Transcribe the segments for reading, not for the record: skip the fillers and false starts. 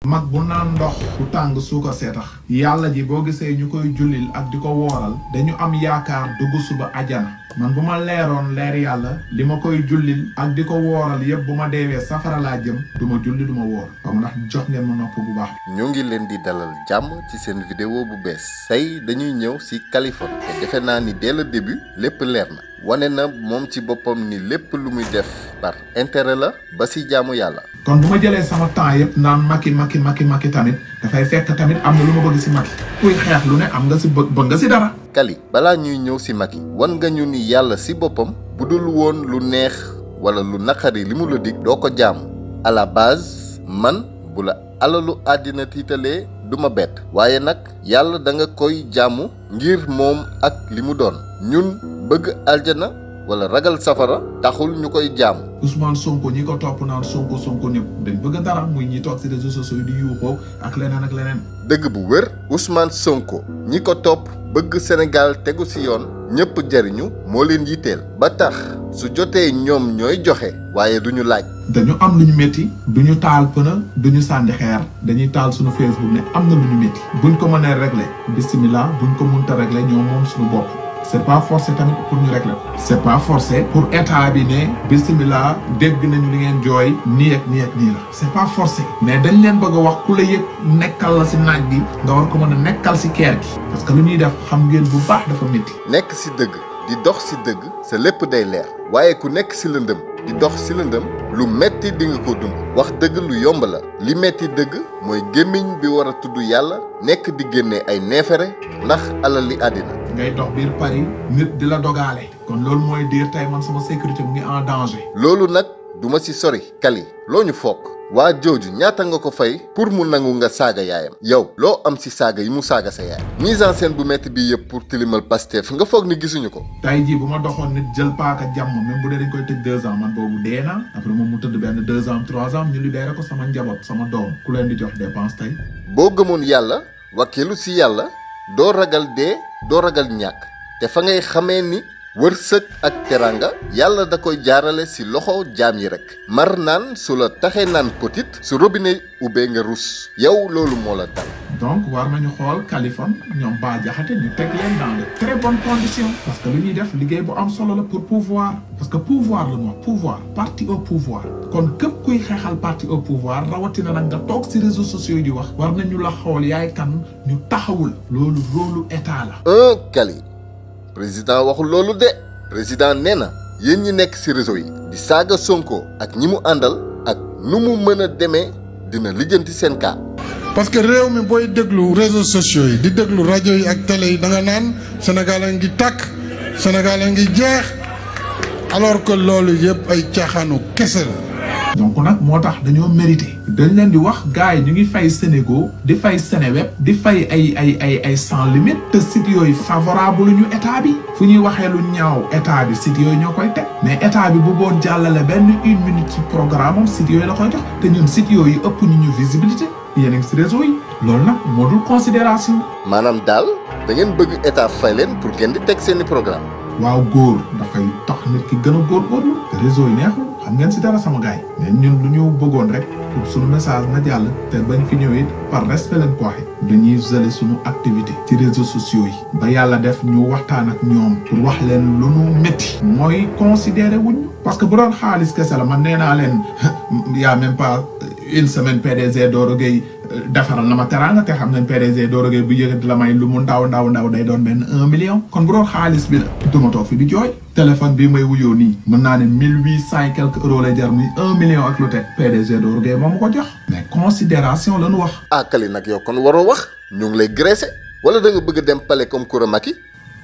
mag bu naan ndox bu tàng suukar see tax yàlla ji boo gisee ñu koy jullil ak di ko wooral dañu am yaakaar dugg suba ajana man bu ma leeroon leer yàlla li ma koy jullil ak di ko wooral yëpp bu ma deewee safara laa jëm du ma julli du ma woor xam ndax jox ngeen ma nopp bu baax. ñoo ngi leen di dalal jàmm ci seen vidéo bu bees tey dañuy ñëw ci Kaliphone te defe naa ni dès le début lépp leer na wane na moom ci boppam ni lépp lu muy def par intérêt la ba ci jaamu yàlla. kon bu ma jëlee sama temps yëpp naan Macky tamit dafay fekk tamit am na lu ma bëgg ci Macky kuy xeex lu ne am nga ci bëgg nga ci dara. Kali balaa ñuy ñëw ci Macky wan nga ñu ni yàlla ci boppam bu dul woon lu neex wala lu naqari li mu la dig doo ko jaamu à la base man bu la alalu àddina tiitalee du ma bett waaye nag yàlla da nga koy jaamu ngir moom ak li mu doon ñun bëgg aljana wala ragal safara taxul ñu koy jaamu. Ousmane Sonko ñi ko topp naan Sonko ñëpp dañ bëgg dara muy ñi toog ci réseaux sociaux yi di yuuxoo ak leneen. dëgg bu wér Ousmane Sonko ñi ko topp bëgg Sénégal tegu ci yoon ñëpp jariñu moo leen yitteel ba tax su jotee ñoom ñooy joxe waaye duñu laaj. dañu am lu ñu métti duñu taal pëna duñu sànni xeer dañuy taal suñu Facebook ne am na lu ñu métti buñ ko mënee régler bismillah buñ ko mënta régler ñoom moom suñu bopp. c'est pas forcé tamit pour ñu régler ko. c'est pas forcé pour état bi ne bismillah dégg nañu li ngeen jooy nii ak nii la. c'est pas forcé. mais dañ leen bëgg a wax ku la yëg nekkal la ci naaj bi nga war ko mën a nekkal ci keer gi. parce que lu ñuy def xam ngeen bu baax dafa métti. nekk ci dëgg di dox ci dëgg sa lépp day leer waaye ku nekk ci lëndëm di dox ci lëndëm lu metti di nga ko dund wax dëgg lu yomb la li metti dëgg mooy gémmiñ bi war a tudd yàlla nekk di génne ay neefere ndax alal li àddina. ngay dox biir Paris nit di la dogaale. kon loolu mooy diir tey man sama sécurité mu ngi en danger. loolu nag duma ci sori Kali loo ñu foog waa jooju ñaata nga ko fay pour mu nangu nga saaga yaayam yow loo am ci saaga yi mu saaga sa yaay. mise en scène bu metti bii yëpp pour tilimal Pastef nga foog ni gisuñu ko. tey jii bu ma doxoon nit jël paaka jàmm même bu dee dañ koy tëj 2 ans man boobu dee naa après moom mu tëdd benn 2 ans 3 ans ñu libéré ko sama njaboot sama doom ku leen di jox dépense tey. boo gëmoon yàlla wakkeelu ci yàlla doo ragal dee doo ragal ñàkk te fa ngay xamee ni wërsëg ak teranga yàlla da koy jaarale ci loxo jaam yi rek mar naan su la taxee naan petit su robinet ubbee nga rus yow loolu moo la dal. donc war nañu xool Kaliphone ñoom Bah Diakhaté ñu teg leen dans de très bonnes conditions. parce que lu ñuy def liggéey bu am solo la pour pouvoir. parce que pouvoir la moo pouvoir parti au pouvoir. kon képp kuy xeexal parti au pouvoir rawatina nag nga toog ci réseaux sociaux yi di wax. war nañu la xool yaay kan ñu taxawul. loolu rôlu état la. Kali président waxul loolu de président nee na yéen ñi nekk ci réseau yi di saaga Sonko ak ñi mu àndal ak nu mu mën a demee dina lijjanti seen cas. parce que réew mi booy déglu réseaux sociaux yi di déglu rajo yi ak télé yi da nga naan Sénégal a ngi tàkk Sénégal a ngi jeex alors que loolu yëpp ay caaxaanu kese la. donc nag moo tax dañoo mérité. dañ leen di wax gars yi ñu ngi fay Sénégo di fay Sénéweb di fay ay sans limite te sites yooyu favorable ñu état bi fu ñuy waxee lu ñaaw état bi sites yooyu ñoo koy teg mais état bi bu boon jàllale benn 1 minute ci programme am sites yooyu la koy jox te ñun sites yooyu ëpp ñu visibilité yéen a ngi ci réseau yi loolu nag moo dul considération. maanaam daal da ngeen bëgg état fay leen pour ngeen di teg seeni programme. waaw góor dafay tax nit ki gën a góorgóorlu te réseau yi neexul xam ngeen ci dara sama gars yi mais ñun lu ñu bëggoon rek pour suñu message na jàll te bañ fi ñëwee par respect leen ko waxee dañuy geler suñu activité ci réseaux sociaux yi ba yàlla def ñu waxtaan ak ñoom pour wax leen lu nu métti mooy considéré wuñ parce que bu doon xaalis kese la man nee naa leen y a même pas une semaine PDG Doro Gueye defaral na ma teraanga te xam nañ PDG Doro Gueye bu yëkkati la may lu mu ndaw day doon benn 1 million. kon bu doon xaalis bi la duma toog fi di jooy téléphone bii may wuyoo nii mën naa ne 1800 et quelques euros lay jar muy 1 million ak lu teg PDG Doro Gueye moo ma ko jox. mais considération la ñu wax. Kali nag yow kon waroo wax ñu ngi lay graisser wala da nga bëgg dem palais comme Koura Macky.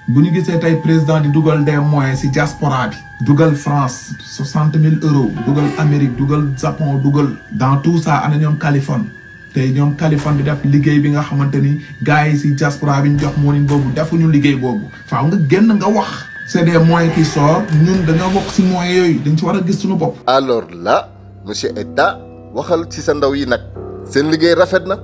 bu ñu gisee tey président di dugal des moyens ci diaspora bi. dugal France 60 000 euros dugal Amérique dugal Japon dugal. dans tout ça ana ñoom Kaliphone tey ñoom Kaliphone di def liggéey bi nga xamante ni gars yi ci diaspora bi ñu jox moo leen boobu defuñu liggéey boobu faaw nga génn nga wax. c'est des moyens qui sortent ñun dañoo bokk ci moyens yooyu dañ ci war a gis suñu bopp. alors là monsieur État waxal ci sa ndaw yi nag seen liggéey rafet na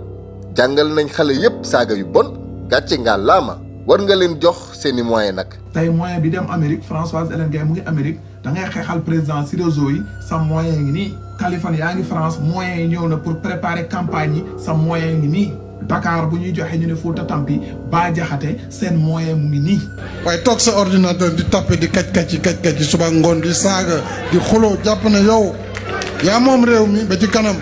jàngal nañ xale yépp saaga yu bon gàcce nga laama war nga leen jox seeni moyens nag. tey moyen bi dem Amérique Françoise Hélène Gaye mu ngi Amérique da ngay xeexal président si réseau yi sa moyen ngi nii Kaliphone yaa ngi France moyens yi ñëw na pour préparer campagne yi sa moyen ngi nii Dakar bu ñuy joxe ñu ne Fouta Tampi Bah Diakhaté seen moyen mu ngi nii. waaye toog sa ordinateur di tapé di kaj ci suba ngoon di saaga di xuloo jàpp na yow yaa moom réew mi ba ci kanam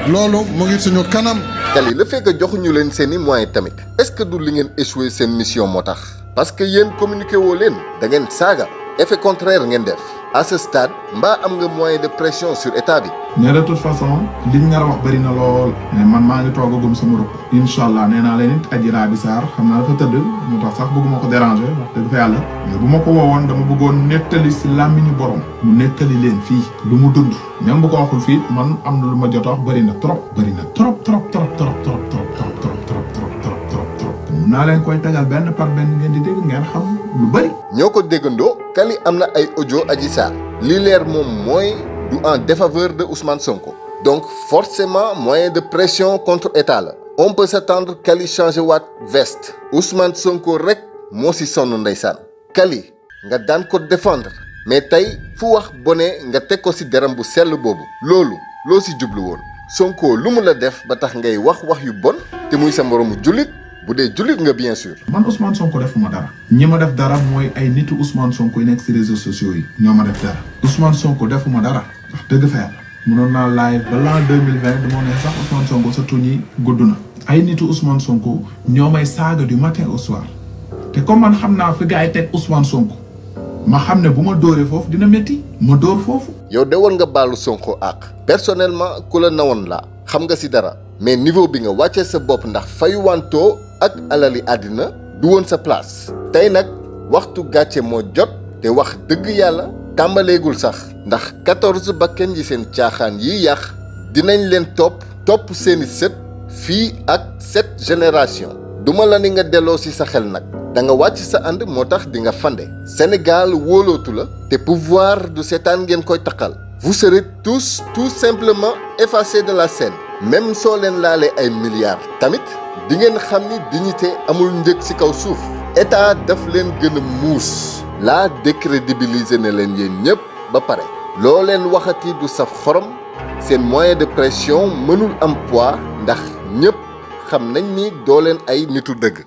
loolu mu ngi suñu kanam. Kali le fait que joxuñu leen seeni moyens tamit est-ce que du li ngeen échoué seen mission moo tax parce que yéen communiqué woo leen da ngeen saaga effet contraire ngeen def à ce stade mbaa am nga moyen de pression sur état bi. mais de toute façon liñ nga wax bëri na lool mais man maa ngi toog a gëm sama rëbb incha allah nee naa leen it Adji Raby Sarr xam naa dafa tëdd mu tax sax bëgguma ko déranger wax dëgg fa yàlla mais bu ma ko woowoon dama bëggoon nettali si làmmiñu borom mu nettali leen fii lu mu dund même bu ko waxul fii man am na lu ma jot a wax bëri na trop mun naa leen koy tegal benn par benn ngeen di dégg ngeen xam lu bëri. ñoo ko déggandoo Kali am na ay audio Adji Sarr li leer moom mooy du en défaveur de Ousmane Sonko donc forcément moyen de pression contre état la on peut s'attendre Kali changé waat veste Ousmane Sonko rek moo si sonn ndeysaan Kali nga daan ko défendre mais tey fu wax bone nga teg ko si deram bu sell boobu loolu loo si jublu woon Sonko lu mu la def ba tax ngay wax yu bon te muy sa moromu jullit bu dee jullit nga bien sûr. man Ousmane Sonko defuma dara. ñi ma def dara mooy ay nitu Ousmane Sonko yi nekk si réseaux sociaux yi ñoo ma def dara. Ousmane Sonko defuma dara wax dëgg fa yàlla. mënoon naa live ba l'an 2020 du ma ne sax Ousmane Sonko sa tuñ yi gudd na. ay nitu Ousmane Sonko ñoo may saaga du matin au soir te comme man xam naa fi gars yi teg Ousmane Sonko ma xam ne bu ma dóoree foofu dina métti ma dóor foofu. yow de woon nga baalu Sonko ak personnellement ku la nawoon laa xam nga si dara mais niveau bi nga wàccee sa bopp ndax fayuwantoo ak alali àddina du woon sa place tey nag waxtu gàcce moo jot te wax dëgg yàlla tàmbaleegul sax ndax 14 bakken yi seen caaxaan yi yàq dinañ leen topp seeni sët fii ak 7 génération duma la ni nga delloo si sa xel nag da nga wàcc sa ànd moo tax di nga fande Sénégal wóolootu la te pouvoir du seetaan ngeen koy taqal vous serez tous tout simplement effacés de la scène même soo leen laalee ay milliards tamit di ngeen xam ni dignité amul njëg ci kaw suuf état daf leen gën a muus laa décrédibiliser ne leen yéen ñëpp ba pare loo leen waxati du saf xorom seen moyen de pression mënul am poids ndax ñëpp xam nañ ni doo leen ay nitu dëgg